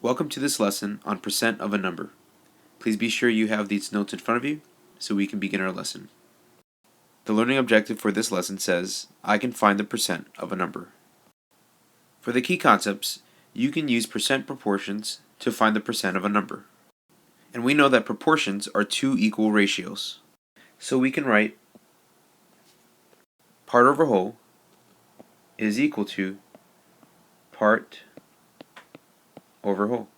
Welcome to this lesson on percent of a number. Please be sure you have these notes in front of you so we can begin our lesson. The learning objective for this lesson says, I can find the percent of a number. For the key concepts, you can use percent proportions to find the percent of a number. And we know that proportions are two equal ratios. So we can write part over whole is equal to part over whole.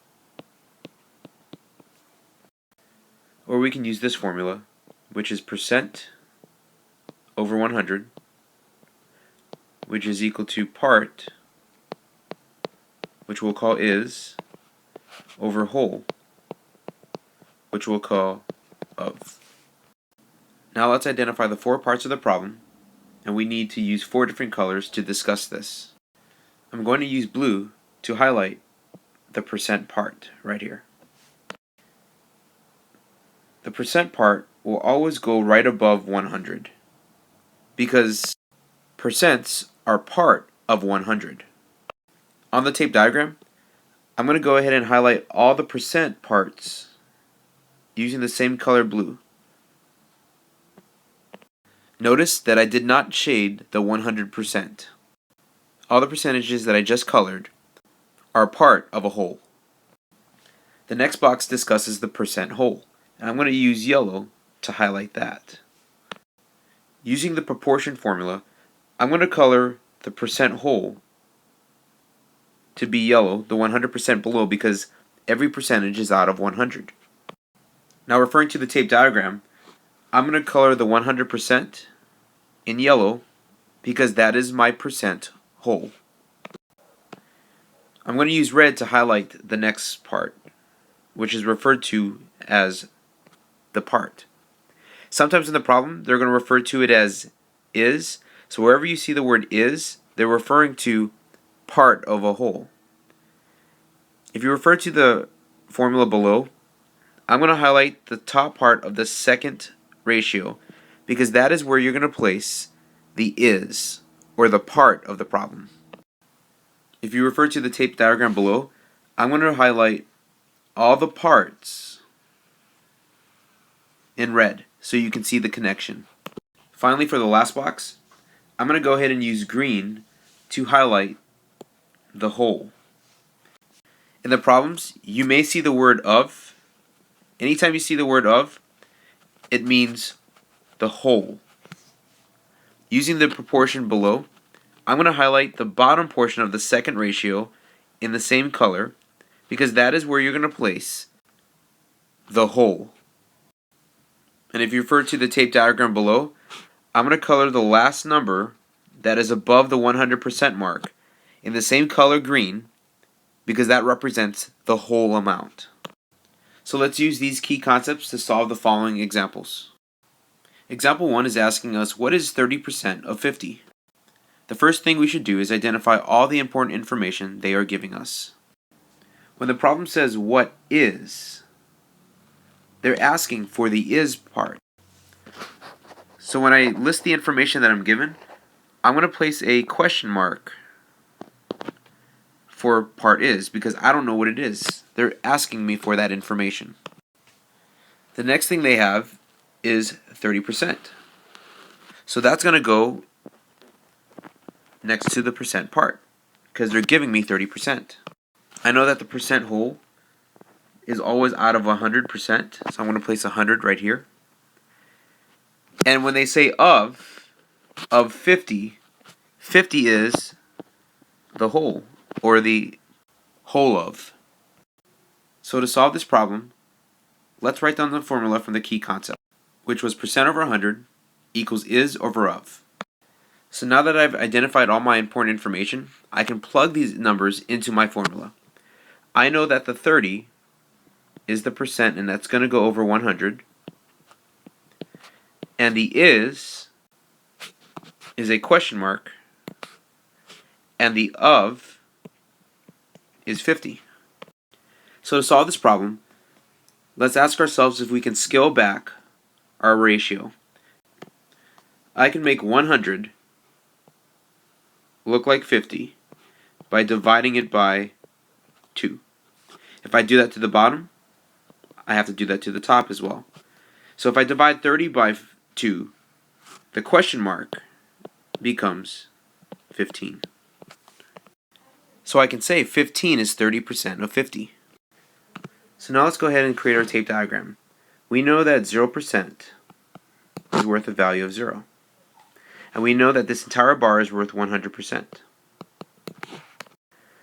Or we can use this formula, which is percent over 100, which is equal to part, which we'll call is, over whole, which we'll call of. Now let's identify the four parts of the problem, and we need to use four different colors to discuss this. I'm going to use blue to highlight the percent part right here. The percent part will always go right above 100 because percents are part of 100. On the tape diagram, I'm going to go ahead and highlight all the percent parts using the same color blue. Notice that I did not shade the 100%. All the percentages that I just colored are part of a whole. The next box discusses the percent whole, and I'm going to use yellow to highlight that. Using the proportion formula, I'm going to color the percent whole to be yellow, the 100% below, because every percentage is out of 100. Now referring to the tape diagram, I'm going to color the 100% in yellow because that is my percent whole. I'm going to use red to highlight the next part, which is referred to as the part. Sometimes in the problem, they're going to refer to it as is. So wherever you see the word is, they're referring to part of a whole. If you refer to the formula below, I'm going to highlight the top part of the second ratio because that is where you're going to place the is, or the part of the problem. If you refer to the tape diagram below, I'm going to highlight all the parts in red so you can see the connection. Finally, for the last box, I'm going to go ahead and use green to highlight the whole. In the problems, you may see the word of. Anytime you see the word of, it means the whole. Using the proportion below, I'm going to highlight the bottom portion of the second ratio in the same color because that is where you're going to place the whole. And if you refer to the tape diagram below, I'm going to color the last number that is above the 100% mark in the same color green because that represents the whole amount. So let's use these key concepts to solve the following examples. Example 1 is asking us, what is 30% of 50? The first thing we should do is identify all the important information they are giving us. When the problem says what is, they're asking for the is part. So when I list the information that I'm given, I'm going to place a question mark for part is because I don't know what it is. They're asking me for that information. The next thing they have is 30%. So that's going to go next to the percent part because they're giving me 30%. I know that the percent whole is always out of 100%, so I'm going to place 100 right here. And when they say of 50, 50 is the whole, or the whole of. So to solve this problem, let's write down the formula from the key concept, which was percent over 100 equals is over of. So now that I've identified all my important information, I can plug these numbers into my formula. I know that the 30 is the percent, and that's going to go over 100. And the is a question mark, and the of is 50. So to solve this problem, let's ask ourselves if we can scale back our ratio. I can make 100 look like 50 by dividing it by 2. If I do that to the bottom, I have to do that to the top as well. So if I divide 30 by 2, the question mark becomes 15. So I can say 15 is 30% of 50. So now let's go ahead and create our tape diagram. We know that 0% is worth a value of 0. And we know that this entire bar is worth 100%.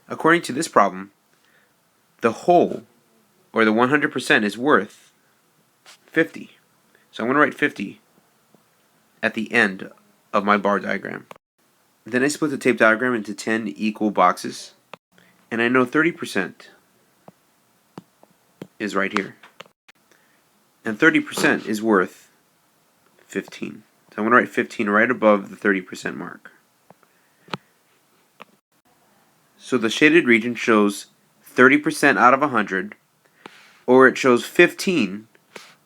According to this problem, the whole, or the 100%, is worth 50. So I'm going to write 50 at the end of my bar diagram. Then I split the tape diagram into 10 equal boxes, and I know 30% is right here. And 30% is worth 15. So I'm going to write 15 right above the 30% mark. So the shaded region shows 30% out of 100, or it shows 15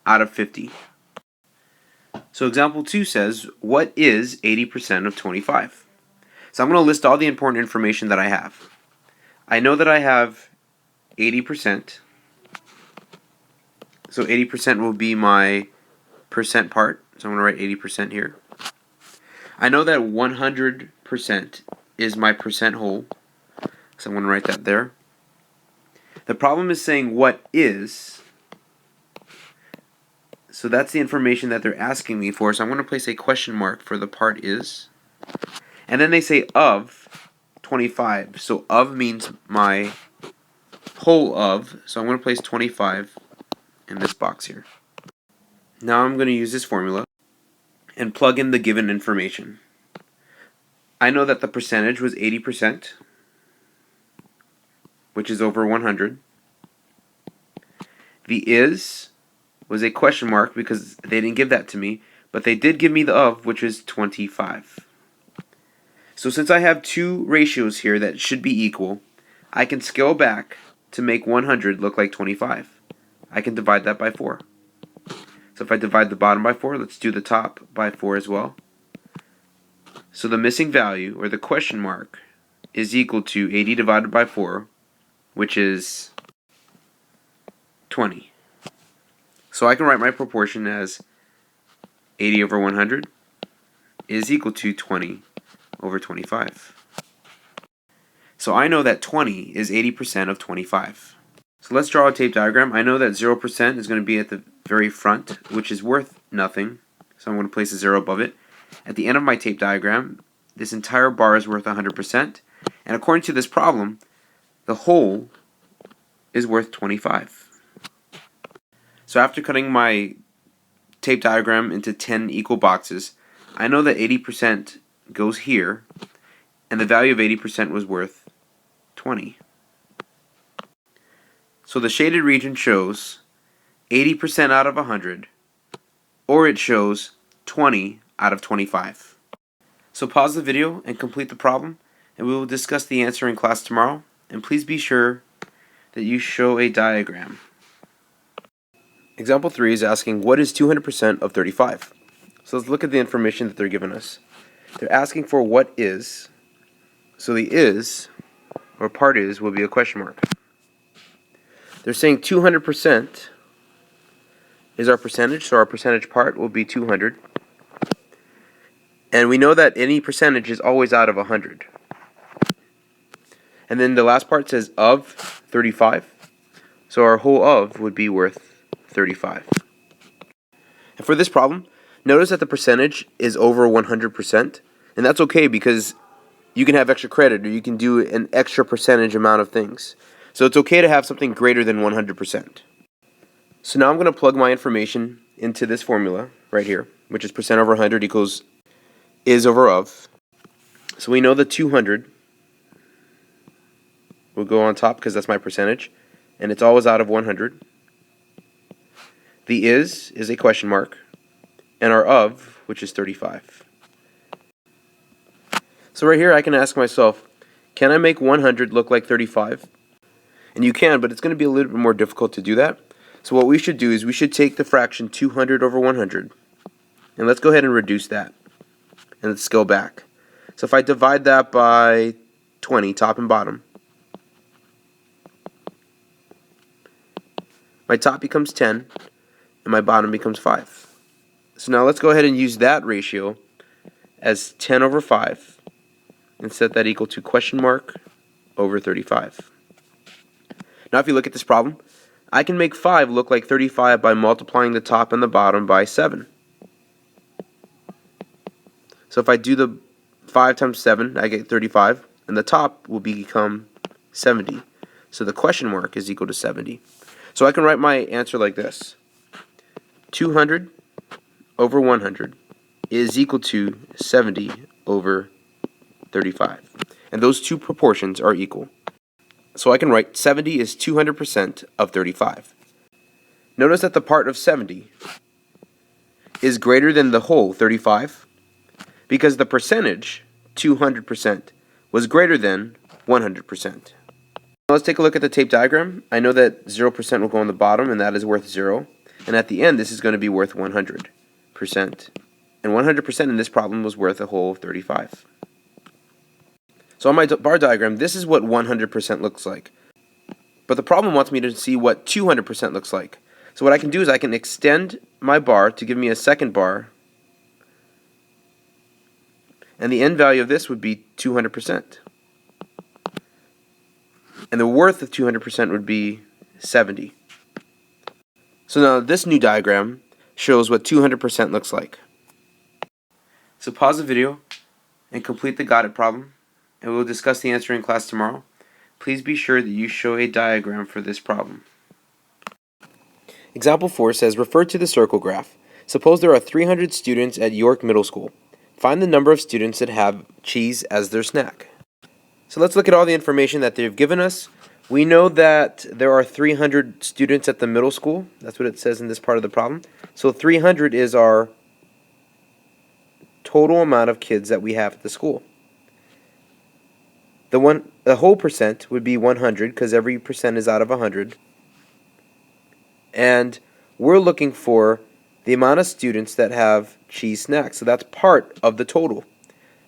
out of 50. So example 2 says, what is 80% of 25? So I'm going to list all the important information that I have. I know that I have 80%. So 80% will be my percent part. So I'm going to write 80% here. I know that 100% is my percent whole. So I'm going to write that there. The problem is saying what is. So that's the information that they're asking me for. So I'm going to place a question mark for the part is. And then they say of 25. So of means my whole of. So I'm going to place 25 in this box here. Now I'm going to use this formula and plug in the given information. I know that the percentage was 80%, which is over 100. The is was a question mark because they didn't give that to me, but they did give me the of, which is 25. So since I have two ratios here that should be equal, I can scale back to make 100 look like 25. I can divide that by 4. So if I divide the bottom by 4, let's do the top by 4 as well. So the missing value, or the question mark, is equal to 80 divided by 4, which is 20. So I can write my proportion as 80 over 100 is equal to 20 over 25. So I know that 20 is 80% of 25. So let's draw a tape diagram. I know that 0% is going to be at the very front, which is worth nothing. So I'm going to place a 0 above it. At the end of my tape diagram, this entire bar is worth 100%. And according to this problem, the whole is worth 25. So after cutting my tape diagram into 10 equal boxes, I know that 80% goes here, and the value of 80% was worth 20. So the shaded region shows 80% out of 100, or it shows 20 out of 25. So pause the video and complete the problem, and we will discuss the answer in class tomorrow. And please be sure that you show a diagram. Example 3 is asking, what is 200% of 35? So let's look at the information that they're giving us. They're asking for what is. So the is, or part is, will be a question mark. They're saying 200% is our percentage, so our percentage part will be 200. And we know that any percentage is always out of 100. And then the last part says of 35. So our whole of would be worth 35. And for this problem, notice that the percentage is over 100%. And that's okay because you can have extra credit or you can do an extra percentage amount of things. So it's okay to have something greater than 100%. So now I'm going to plug my information into this formula right here, which is percent over 100 equals is over of. So we know the 200 will go on top because that's my percentage, and it's always out of 100. The is a question mark, and our of, which is 35. So right here I can ask myself, can I make 100 look like 35? And you can, but it's going to be a little bit more difficult to do that. So what we should do is we should take the fraction 200 over 100, and let's go ahead and reduce that. And let's scale back. So if I divide that by 20, top and bottom, my top becomes 10, and my bottom becomes 5. So now let's go ahead and use that ratio as 10 over 5 and set that equal to question mark over 35. Now if you look at this problem, I can make 5 look like 35 by multiplying the top and the bottom by 7. So if I do the 5 times 7, I get 35, and the top will become 70. So the question mark is equal to 70. So I can write my answer like this. 200 over 100 is equal to 70 over 35. And those two proportions are equal. So I can write 70 is 200% of 35. Notice that the part of 70 is greater than the whole 35 because the percentage, 200%, was greater than 100%. Let's take a look at the tape diagram. I know that 0% will go on the bottom, and that is worth 0. And at the end, this is going to be worth 100%. And 100% in this problem was worth a whole 35. So on my bar diagram, this is what 100% looks like. But the problem wants me to see what 200% looks like. So what I can do is I can extend my bar to give me a second bar. And the end value of this would be 200%. And the worth of 200% would be 70. So now this new diagram shows what 200% looks like. So pause the video and complete the Got It problem, and we'll discuss the answer in class tomorrow. Please be sure that you show a diagram for this problem. Example 4 says, refer to the circle graph. Suppose there are 300 students at York Middle School. Find the number of students that have cheese as their snack. So let's look at all the information that they've given us. We know that there are 300 students at the middle school. That's what it says in this part of the problem. So 300 is our total amount of kids that we have at the school. The whole percent would be 100 because every percent is out of 100. And we're looking for the amount of students that have cheese snacks. So that's part of the total.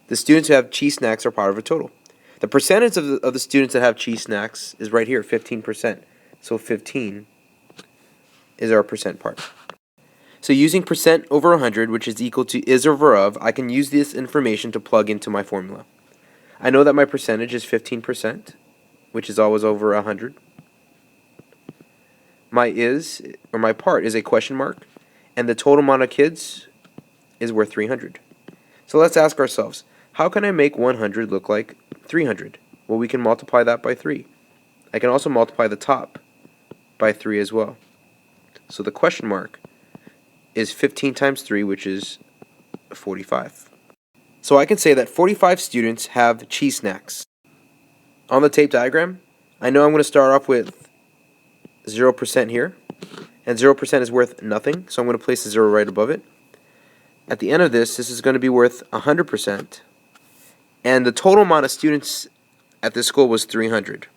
The students who have cheese snacks are part of a total. The percentage of the students that have cheese snacks is right here, 15%. So 15 is our percent part. So using percent over 100, which is equal to is over of, I can use this information to plug into my formula. I know that my percentage is 15%, which is always over 100. My is, or my part, is a question mark, and the total amount of kids is worth 300. So let's ask ourselves, how can I make 100 look like 300? Well, we can multiply that by 3. I can also multiply the top by 3 as well. So the question mark is 15 times 3, which is 45. So I can say that 45 students have cheese snacks. On the tape diagram, I know I'm going to start off with 0% here, and 0% is worth nothing, so I'm going to place a 0 right above it. At the end of this is going to be worth 100%, and the total amount of students at this school was 300.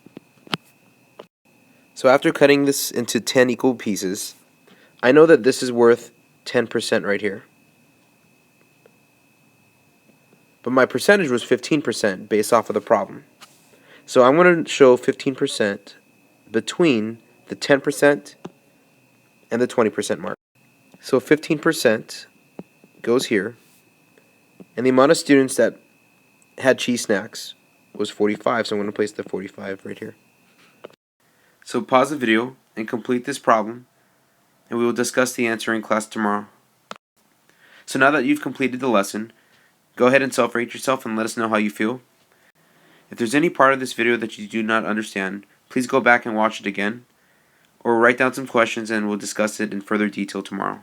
So after cutting this into 10 equal pieces, I know that this is worth 10% right here. But my percentage was 15% based off of the problem. So I'm going to show 15% between the 10% and the 20% mark. So 15% goes here, and the amount of students that had cheese snacks was 45, so I'm going to place the 45 right here. So pause the video and complete this problem, and we will discuss the answer in class tomorrow. So now that you've completed the lesson, go ahead and self-rate yourself and let us know how you feel. If there's any part of this video that you do not understand, please go back and watch it again, or write down some questions and we'll discuss it in further detail tomorrow.